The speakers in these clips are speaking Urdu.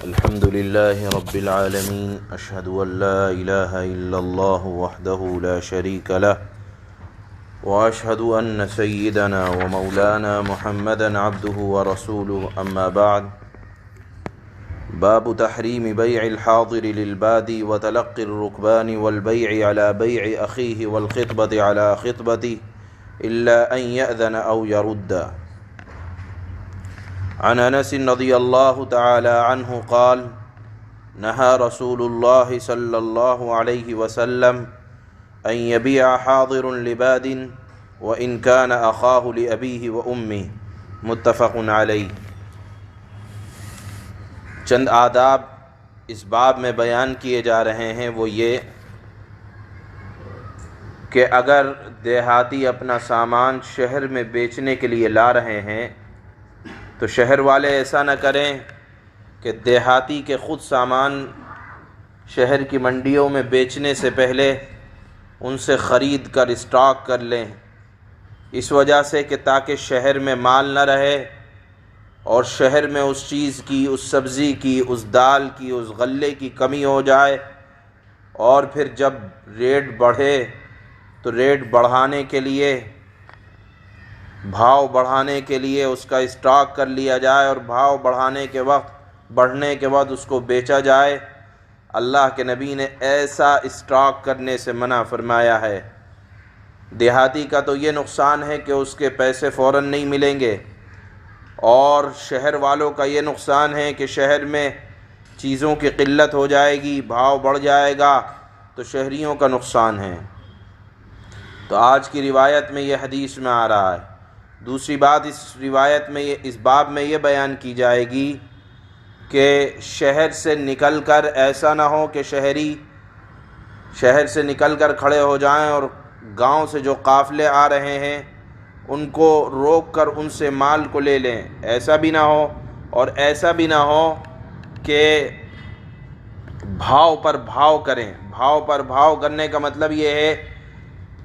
الحمد لله رب العالمين أشهد أن لا إله إلا الله وحده لا شريك له وأشهد أن سيدنا ومولانا محمدا عبده ورسوله أما بعد باب تحريم بيع الحاضر للبادي وتلقي الركبان والبيع على بيع أخيه والخطبة على خطبته إلا أن يأذن أو يرد. عن انس رضی اللہ تعالی عنہ قال نهى رسول الله صلی اللہ علیہ وسلم ان يبيع حاضر لباد وان كان اخاه لأبيه وامه متفق علیہ. چند آداب اس باب میں بیان کیے جا رہے ہیں، وہ یہ کہ اگر دیہاتی اپنا سامان شہر میں بیچنے کے لیے لا رہے ہیں تو شہر والے ایسا نہ کریں کہ دیہاتی کے خود سامان شہر کی منڈیوں میں بیچنے سے پہلے ان سے خرید کر اسٹاک کر لیں، اس وجہ سے کہ تاکہ شہر میں مال نہ رہے اور شہر میں اس چیز کی، اس سبزی کی، اس دال کی، اس غلے کی کمی ہو جائے، اور پھر جب ریٹ بڑھے تو ریٹ بڑھانے کے لیے، بھاؤ بڑھانے کے لیے اس کا اسٹاک کر لیا جائے اور بھاؤ بڑھنے کے بعد اس کو بیچا جائے. اللہ کے نبی نے ایسا اسٹاک کرنے سے منع فرمایا ہے. دیہاتی کا تو یہ نقصان ہے کہ اس کے پیسے فوراً نہیں ملیں گے، اور شہر والوں کا یہ نقصان ہے کہ شہر میں چیزوں کی قلت ہو جائے گی، بھاؤ بڑھ جائے گا، تو شہریوں کا نقصان ہے. تو آج کی روایت میں یہ حدیث میں آ رہا ہے. دوسری بات اس روایت میں اس باب میں یہ بیان کی جائے گی کہ شہر سے نکل کر ایسا نہ ہو کہ شہری شہر سے نکل کر کھڑے ہو جائیں اور گاؤں سے جو قافلے آ رہے ہیں ان کو روک کر ان سے مال کو لے لیں. ایسا بھی نہ ہو، اور ایسا بھی نہ ہو کہ بھاؤ پر بھاؤ کریں. بھاؤ پر بھاؤ کرنے کا مطلب یہ ہے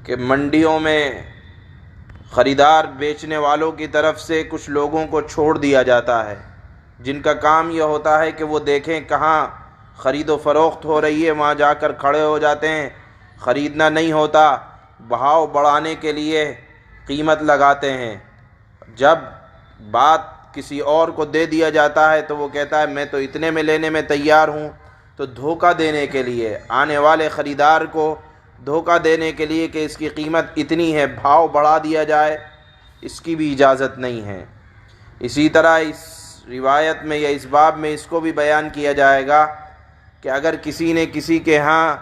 کہ منڈیوں میں خریدار بیچنے والوں کی طرف سے کچھ لوگوں کو چھوڑ دیا جاتا ہے جن کا کام یہ ہوتا ہے کہ وہ دیکھیں کہاں خرید و فروخت ہو رہی ہے، وہاں جا کر کھڑے ہو جاتے ہیں. خریدنا نہیں ہوتا، بھاؤ بڑھانے کے لیے قیمت لگاتے ہیں. جب بات کسی اور کو دے دیا جاتا ہے تو وہ کہتا ہے میں تو اتنے میں لینے میں تیار ہوں. تو دھوکہ دینے کے لیے، آنے والے خریدار کو دھوکہ دینے کے لیے کہ اس کی قیمت اتنی ہے، بھاؤ بڑھا دیا جائے، اس کی بھی اجازت نہیں ہے. اسی طرح اس روایت میں یا اس باب میں اس کو بھی بیان کیا جائے گا کہ اگر کسی نے کسی کے ہاں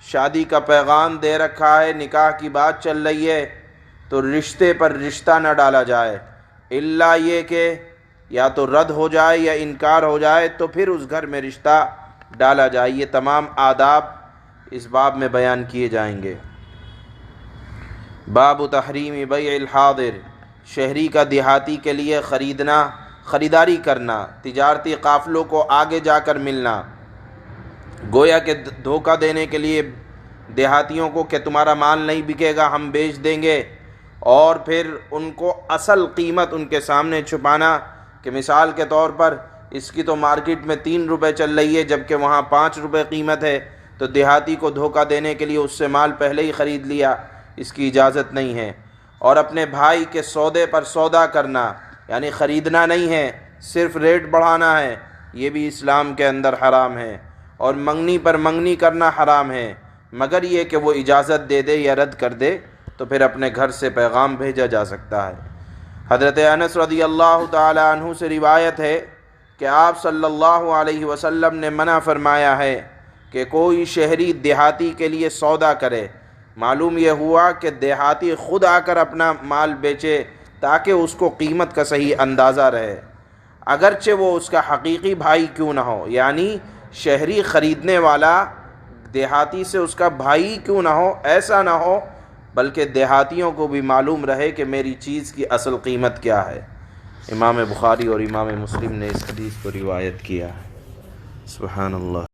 شادی کا پیغام دے رکھا ہے، نکاح کی بات چل رہی ہے، تو رشتے پر رشتہ نہ ڈالا جائے، الا یہ کہ یا تو رد ہو جائے یا انکار ہو جائے تو پھر اس گھر میں رشتہ ڈالا جائے. یہ تمام آداب اس باب میں بیان کیے جائیں گے. باب تحریم بیع الحاضر، شہری کا دیہاتی کے لیے خریداری کرنا، تجارتی قافلوں کو آگے جا کر ملنا، گویا کہ دھوکہ دینے کے لیے دیہاتیوں کو کہ تمہارا مال نہیں بکے گا، ہم بیچ دیں گے، اور پھر ان کو اصل قیمت ان کے سامنے چھپانا کہ مثال کے طور پر اس کی تو مارکیٹ میں 3 روپے چل رہی ہے جبکہ وہاں 5 روپے قیمت ہے، تو دیہاتی کو دھوکہ دینے کے لیے اس سے مال پہلے ہی خرید لیا، اس کی اجازت نہیں ہے. اور اپنے بھائی کے سودے پر سودا کرنا، یعنی خریدنا نہیں ہے، صرف ریٹ بڑھانا ہے، یہ بھی اسلام کے اندر حرام ہے. اور منگنی پر منگنی کرنا حرام ہے، مگر یہ کہ وہ اجازت دے دے یا رد کر دے تو پھر اپنے گھر سے پیغام بھیجا جا سکتا ہے. حضرت انس رضی اللہ تعالی عنہ سے روایت ہے کہ آپ صلی اللہ علیہ وسلم نے منع فرمایا ہے کہ کوئی شہری دیہاتی کے لیے سودا کرے. معلوم یہ ہوا کہ دیہاتی خود آ کر اپنا مال بیچے تاکہ اس کو قیمت کا صحیح اندازہ رہے، اگرچہ وہ اس کا حقیقی بھائی کیوں نہ ہو. یعنی شہری خریدنے والا دیہاتی سے اس کا بھائی کیوں نہ ہو، ایسا نہ ہو، بلکہ دیہاتیوں کو بھی معلوم رہے کہ میری چیز کی اصل قیمت کیا ہے. امام بخاری اور امام مسلم نے اس حدیث کو روایت کیا ہے. سبحان اللہ.